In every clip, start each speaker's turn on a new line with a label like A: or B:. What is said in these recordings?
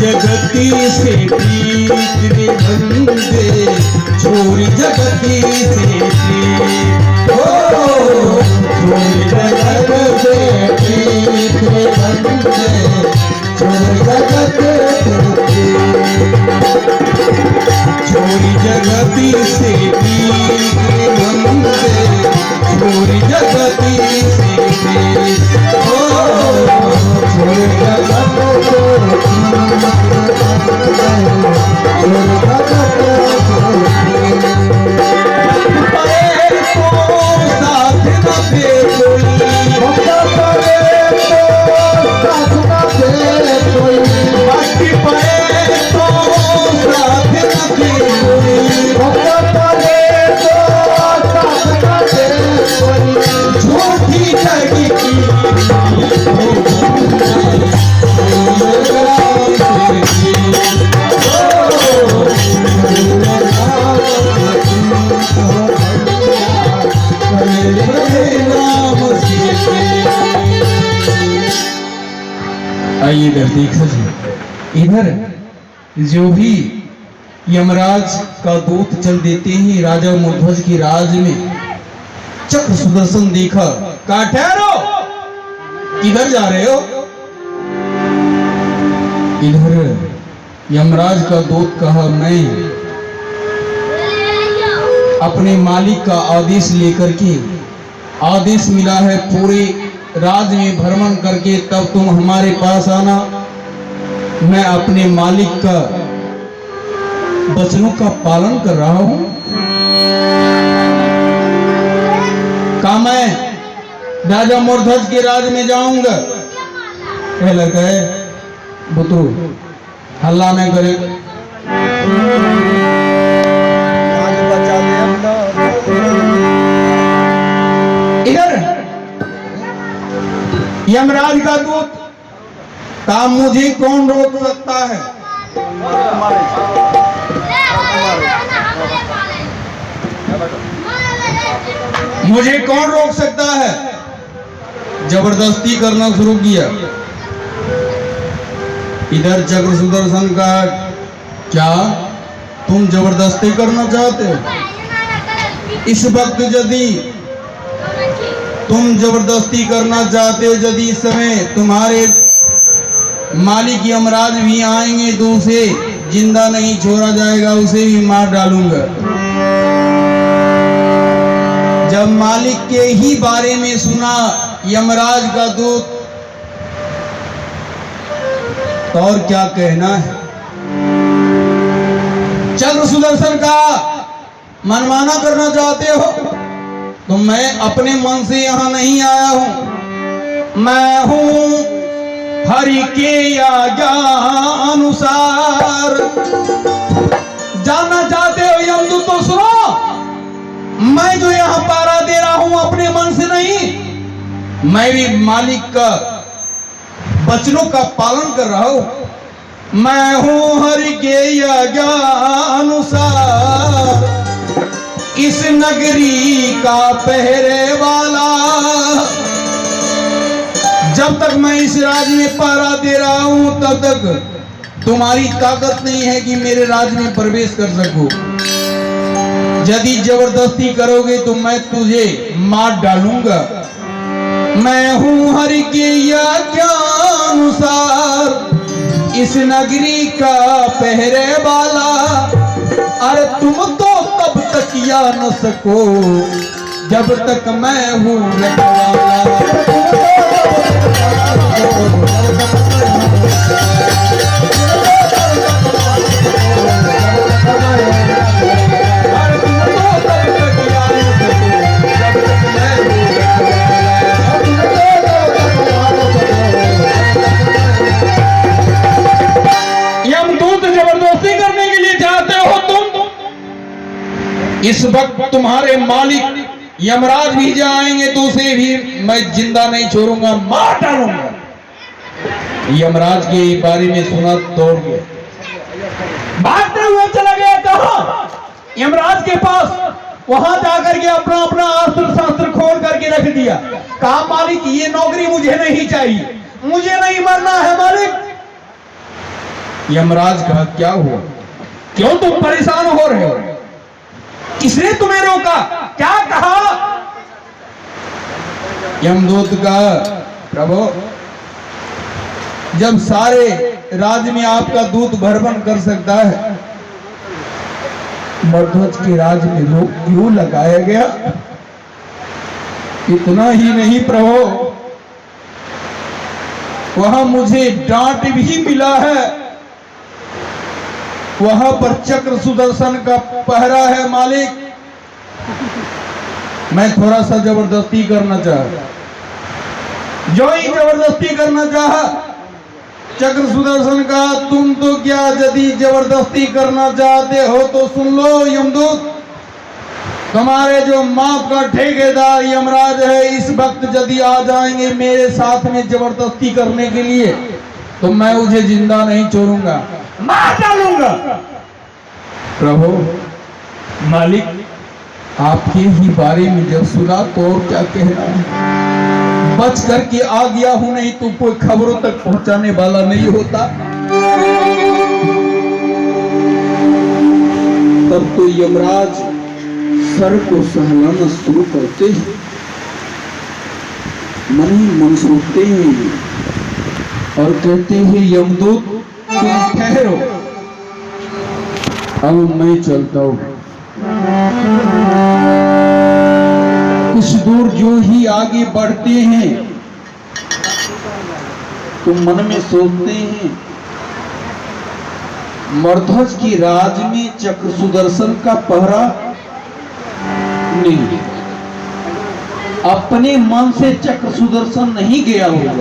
A: जगती से प्रीत रे बंदे, छोरी जगती से प्रीत, ओ छोरी जगत से प्रीत रे बंदे, छोरी जगत से प्रीत, छोरी जगती से प्रीत रे बंदे, छोरी जगती से प्रीत, ओ छोरी जगत से आइए इधर देख सके, इधर जो भी यमराज का दूत चल देते ही राजा मूर्ध्वज की राज में चक्र सुदर्शन देखा। कहा ठहरो, किधर जा रहे हो? इधर यमराज का दूत कहा, मैं अपने मालिक का आदेश लेकर के, आदेश मिला है पूरे राज में भ्रमण करके तब तुम हमारे पास आना। मैं अपने मालिक का वचनों का पालन कर रहा हूं। कहा मैं राजा मूर्ध्वज के राज में जाऊंगा। कहला कहे बुतरू हल्ला नहीं करे, इधर यमराज का दूत कहा, मुझे कौन रोक सकता है? मुझे कौन रोक सकता है? जबरदस्ती करना शुरू किया। इधर चक्र सुदर्शन का, क्या तुम जबरदस्ती करना चाहते हो? इस वक्त यदि तुम जबरदस्ती करना चाहते हो, यदि इस समय तुम्हारे मालिक यमराज भी आएंगे तो उसे जिंदा नहीं छोड़ा जाएगा, उसे भी मार डालूंगा। जब मालिक के ही बारे में सुना यमराज का दूत, तो और क्या कहना है। चक्र सुदर्शन का मनमाना करना चाहते हो तो मैं अपने मन से यहां नहीं आया हूं। मैं हूं हरि के आज्ञा अनुसार। जानना चाहते हो यमदूत तो सुनो, मैं जो यहां पहरा दे रहा हूं अपने मन से नहीं, मैं भी मालिक का वचनों का पालन कर रहा हूं। मैं हूं हरि के आज्ञा अनुसार इस नगरी का पहरे वाला। जब तक मैं इस राज में पहरा दे रहा हूं तब तक तुम्हारी ताकत नहीं है कि मेरे राज में प्रवेश कर सको। यदि जबरदस्ती करोगे तो मैं तुझे मार डालूंगा। मैं हूं हरि के आज्ञा अनुसार इस नगरी का पहरे वाला। अरे तुम तो तब तक या न सको जब तक मैं हूं रखवाला। इस वक्त तुम्हारे मालिक यमराज भी जाएंगे तो उसे भी मैं जिंदा नहीं छोड़ूंगा, मार डालूंगा। यमराज के बारे में सुना, दौड़ गया, भागते हुए चला गया। कहा? यमराज के पास। वहां जाकर के अपना अपना अस्त्र शस्त्र खोल करके रख दिया। कहा मालिक ये नौकरी मुझे नहीं चाहिए, मुझे नहीं मरना है मालिक। यमराज कहा क्या हुआ, क्यों तुम परेशान हो रहे हो, किसने तुम्हें रोका, क्या कहा? यमदूत का प्रभु जब सारे राज्य में आपका दूत भरवन कर सकता है, मरध्वज के राज्य में रोक क्यों लगाया गया? इतना ही नहीं प्रभु, वहां मुझे डांट भी मिला है, वहां पर चक्र सुदर्शन का पहरा है मालिक। मैं थोड़ा सा जबरदस्ती करना चाहा, जो ही जबरदस्ती करना चाहा, चक्र सुदर्शन का तुम तो क्या, यदि जबरदस्ती करना चाहते हो तो सुन लो यमदूत, तुम्हारे जो माफ का ठेकेदार यमराज है, इस वक्त यदि आ जाएंगे मेरे साथ में जबरदस्ती करने के लिए तो मैं उसे जिंदा नहीं छोड़ूंगा, मार डालूंगा। प्रभु मालिक आपके ही बारे में जब सुना तो और क्या कहना है, बच करके आ गया हूं, नहीं तो कोई खबरों तक पहुंचाने वाला नहीं होता। तब तो यमराज सर को सहलाना शुरू करते हैं, मन ही मन सोचते हैं और कहते हैं यमदूत तुम ठहरो, अब मैं चलता हूं। कुछ दूर जो ही आगे बढ़ते हैं तो मन में सोचते हैं मरध्वज की राज में चक्र सुदर्शन का पहरा नहीं, अपने मन से चक्र सुदर्शन नहीं गया होगा,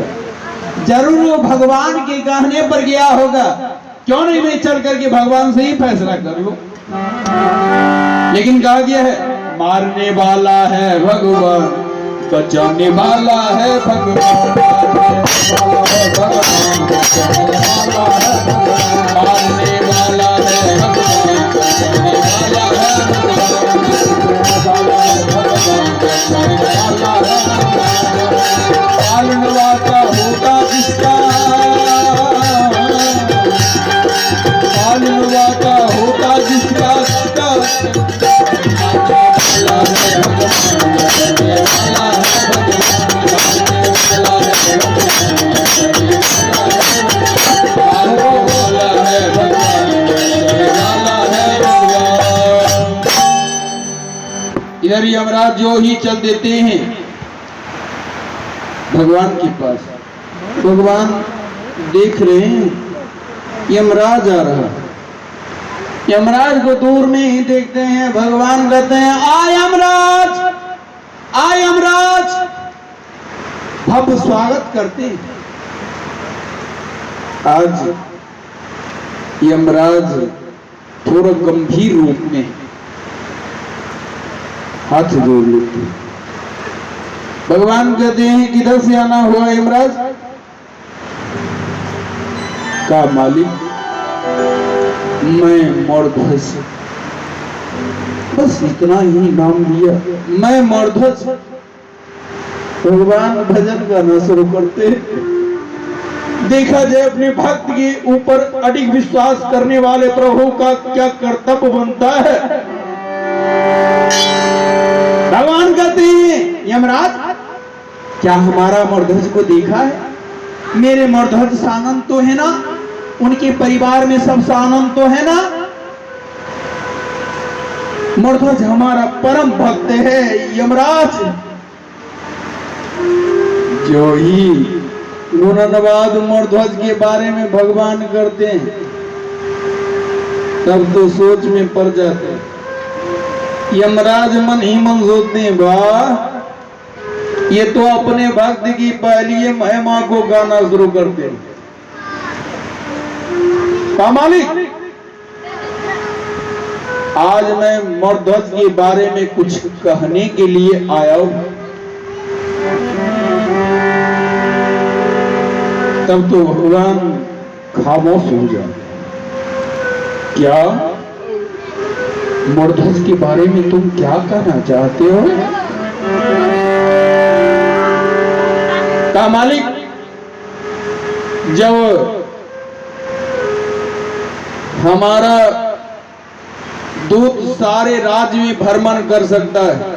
A: जरूर वो भगवान के कहने पर गया होगा। क्यों नहीं मैं चल करके भगवान से ही फैसला कर लो। लेकिन कहा गया है मारने वाला है भगवान, बचाने वाला है भगवान, मारने वाला है भगवान, बचाने वाला है पालनवा का होगा जिसका, पालनवा का होगा जिसका, इधर यमराज जो ही चल देते हैं भगवान के पास। भगवान देख रहे हैं यमराज आ रहा, यमराज को दूर में ही देखते हैं। भगवान कहते हैं आ यमराज, आ यमराज, भव्य स्वागत करते हैं। आज यमराज थोड़ा गंभीर रूप में हाथ जोड़ लेते हैं। भगवान कहते हैं किधर से आना हुआ यमराज? का मालिक मैं मरध्वज, बस इतना ही नाम दिया, मैं मरध्वज। भगवान भजन करना शुरू करते। देखा जाए अपने भक्त के ऊपर अडिग विश्वास करने वाले प्रभु का क्या कर्तव्य बनता है। भगवान कहते हैं यमराज क्या हमारा मरध्वज को देखा है? मेरे मरध्वज सानंद तो है ना, उनके परिवार में सब सानंद तो है ना। मरध्वज हमारा परम भक्त है यमराज। जो ही गुणनवाद मरध्वज के बारे में भगवान करते हैं तब तो सोच में पड़ जाते हैं। यमराज मन ही मन सोचते हैं वाह, ये तो अपने भक्त की पहली महिमा को गाना शुरू करते हैं। का मालिक आज मैं मरध्वज के बारे में कुछ कहने के लिए आया हूं। तब तो भगवान खामोश हो जाए। क्या मरध्वज के बारे में तुम क्या कहना चाहते हो? कहा मालिक, जब हमारा दूत सारे राज्य में भ्रमण कर सकता है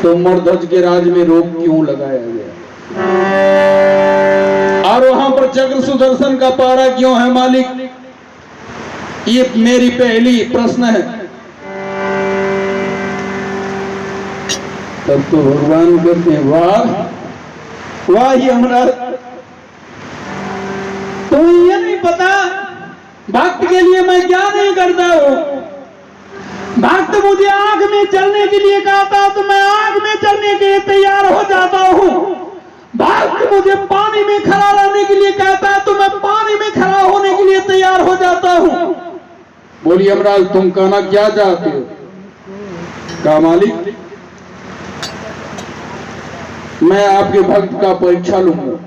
A: तो मरध्वज के राज्य में रोक क्यों लगाया गया? और वहां पर चक्र सुदर्शन का पारा क्यों है मालिक? ये मेरी पहली प्रश्न है। तब तो भगवान कहते हैं, वाह वाह यमराज, तुम्हें ये नहीं पता भक्त के लिए मैं क्या नहीं करता हूं। भक्त मुझे आग में चलने के लिए कहता तो मैं आग में चलने के लिए तैयार हो जाता हूं। भक्त मुझे पानी में खड़ा रहने के लिए कहता है तो मैं पानी में खड़ा होने के लिए तैयार हो जाता हूं। बोलिए यमराज, तुम कहना क्या चाहते हो? कहा मालिक, मैं आपके भक्त का परीक्षा लूंगा।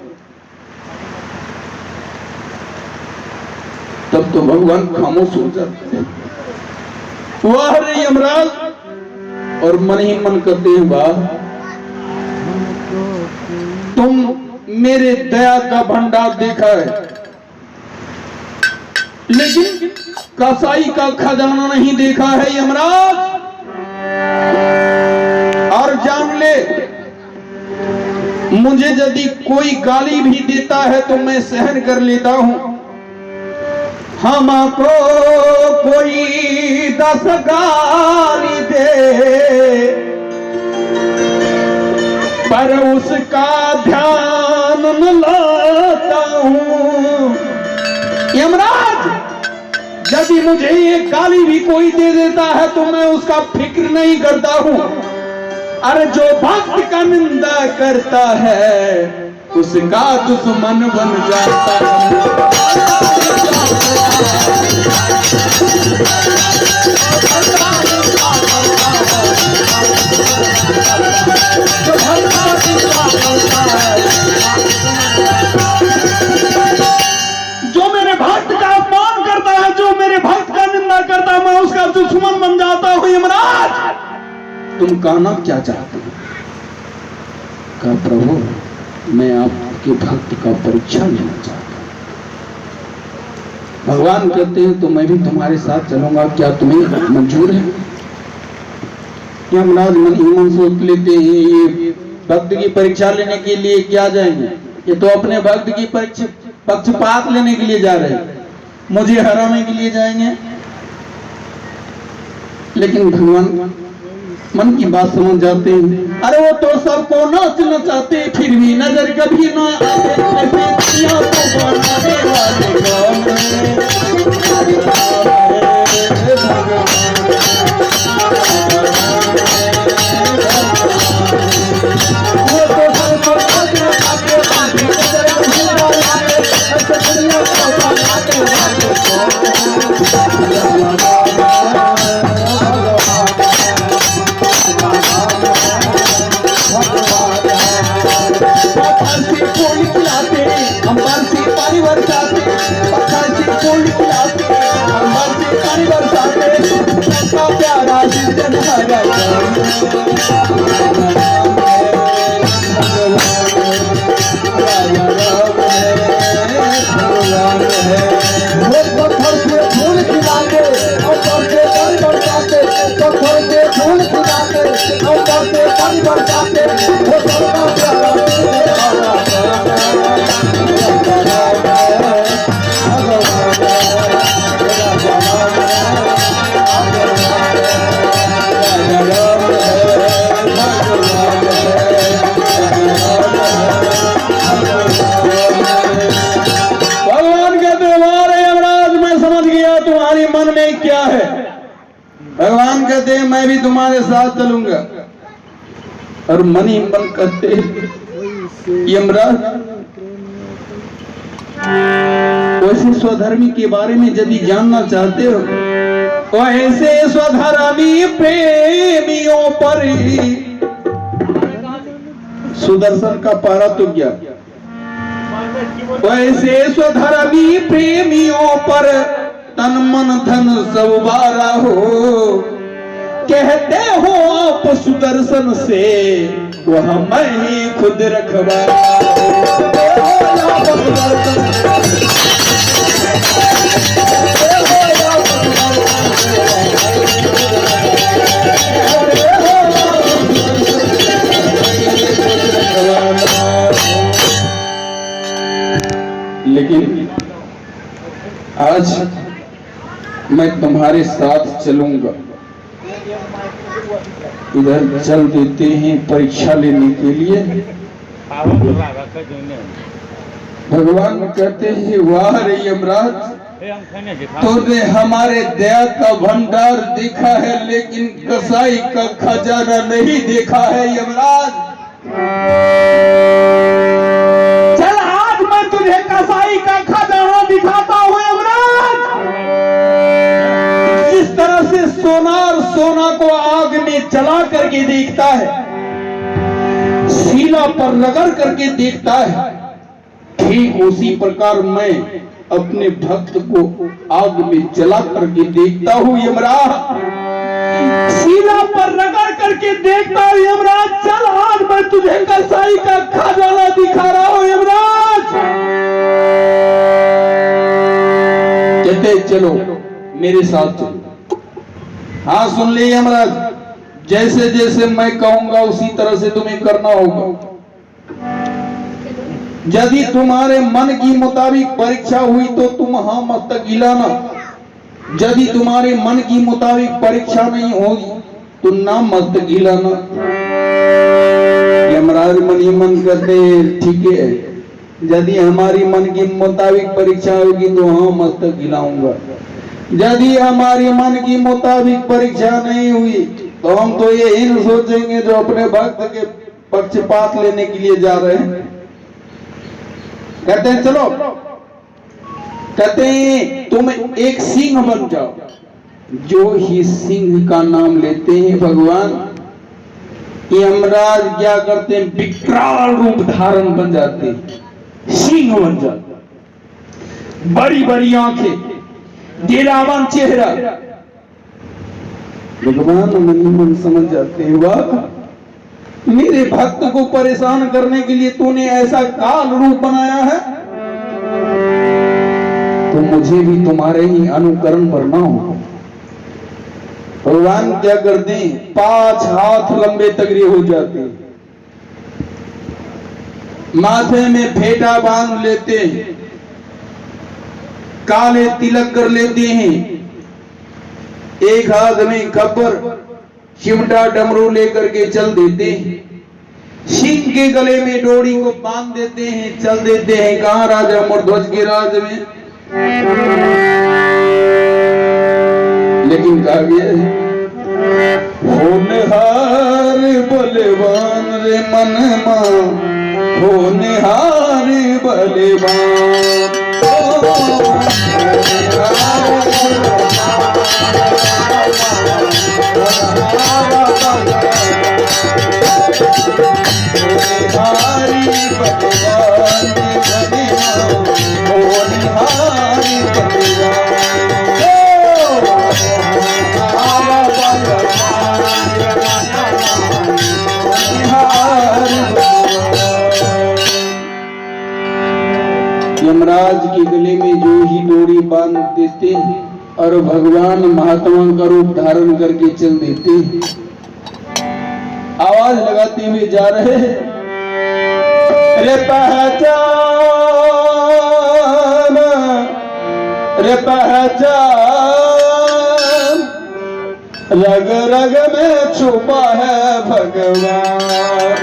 A: तब तो भगवान खामोश हो जाते हैं। वाह रे यमराज, और मन ही मन करते हैं, वाह तुम मेरे दया का भंडार देखा है, लेकिन कसाई का खजाना नहीं देखा है यमराज। और जान ले, मुझे यदि कोई गाली भी देता है तो मैं सहन कर लेता हूं। हमको कोई 10 गाली दे पर उसका ध्यान न लाता हूं। यमराज, यदि मुझे एक गाली भी कोई दे देता है तो मैं उसका फिक्र नहीं करता हूं। अरे जो भक्त का निंदा करता है उसका दुश्मन बन जाता है। जो मेरे भक्त का अपमान करता है, जो मेरे भक्त का निंदा करता है, मैं उसका दुश्मन बन जाता हूं। यमराज, तुम कहना क्या चाहते हो? कहा प्रभु, मैं आपके भक्त का परीक्षा लेना चाहता हूं। भगवान कहते हैं तो मैं भी तुम्हारे साथ चलूंगा, क्या तुम्हें मंजूर है? यमराज मन ही मन सोच लेते हैं, ये भक्त की परीक्षा लेने के लिए क्या जाएंगे? ये तो अपने भक्त की परीक्षा पक्षपात लेने के लिए जा रहे हैं, मुझे हराने के लिए जाएंगे। लेकिन भगवान मन की बात समझ जाते हैं। अरे वो तो सबको नाचना चाहते, फिर भी नजर कभी ना आते। ऐसे को बनाने वाले कौन भगवान कहते हैं मैं भी तुम्हारे साथ चलूंगा। और मन ही मन कहते यमराज, वैसे स्वधर्मी के बारे में यदि जानना चाहते हो वैसे स्वधर्मी प्रेमियों पर सुदर्शन का पारा तो गया। वैसे स्वधर्मी प्रेमियों पर तन मन धन सब वारा हो। कहते हो आप सुदर्शन से, वह मैं ही खुद रखवारा लेकिन आज मैं तुम्हारे साथ चलूंगा। इधर चल देते हैं परीक्षा लेने के लिए। भगवान कहते हैं, वाह रे यमराज, तूने हमारे दया का भंडार देखा है, लेकिन कसाई का खजाना नहीं देखा है यमराज। चल आज मैं तुझे कसाई का खजाना दिखाता हूं यमराज। जिस तरह से सोनार सोना को आग में जला करके देखता है, शीला पर रगड़ करके देखता है, ठीक उसी प्रकार मैं अपने भक्त को आग में जला करके देखता हूं यमराज। शीला पर रगड़ करके देखता हूं यमराज। चल आज मैं तुझे कसाई का खजाना दिखा रहा हूं यमराज। कहते चलो मेरे साथ चलो। हाँ सुन ले यमराज, जैसे जैसे मैं कहूंगा उसी तरह से तुम्हें करना होगा। यदि तुम्हारे मन की मुताबिक परीक्षा हुई तो तुम हाँ मस्तक हिलाना। यदि तुम्हारे मन की मुताबिक परीक्षा नहीं होगी तो ना मस्तक हिलाना। यमराज मन ही मन करते ठीक है, यदि हमारी मन की मुताबिक परीक्षा होगी तो हाँ मस्तक हिलाऊंगा। यदि हमारी मन की मुताबिक परीक्षा नहीं हुई तो हम तो यही न सोचेंगे जो अपने भक्त के पक्षपात लेने के लिए जा रहे हैं। कहते हैं चलो, कहते हैं तुम एक सिंह बन जाओ। जो ही सिंह का नाम लेते हैं भगवान, यमराज क्या करते हैं, विकराल रूप धारण बन जाते हैं, सिंह बन जाते, बड़ी बड़ी आंखें, डेरावन चेहरा। भगवान मन ही मन समझ जाते हैं, वाह मेरे भक्त को परेशान करने के लिए तूने ऐसा काल रूप बनाया है, तो मुझे भी तुम्हारे ही अनुकरण करना हो। भगवान क्या करते हैं, 5 हाथ लंबे तगड़े हो जाते हैं, माथे में फेटा बांध लेते हैं, काले तिलक कर लेते हैं, एक हाथ में खबर चिमटा डमरू लेकर के चल देते हैं, सिंह के गले में डोरी को बांध देते हैं, चल देते हैं कहां, राजा मूर्ध्वज के राज में। लेकिन कहा गया है, होनहार बलवान रे मनमा, होनहार बलवान, यमराज के गले में जो ही डोरी बांध देते हैं और भगवान महात्मा का रूप धारण करके चल देते हैं, आवाज लगाते हुए जा रहे हैं, रे पहचान, रे पहचान, रग रग में छुपा है भगवान।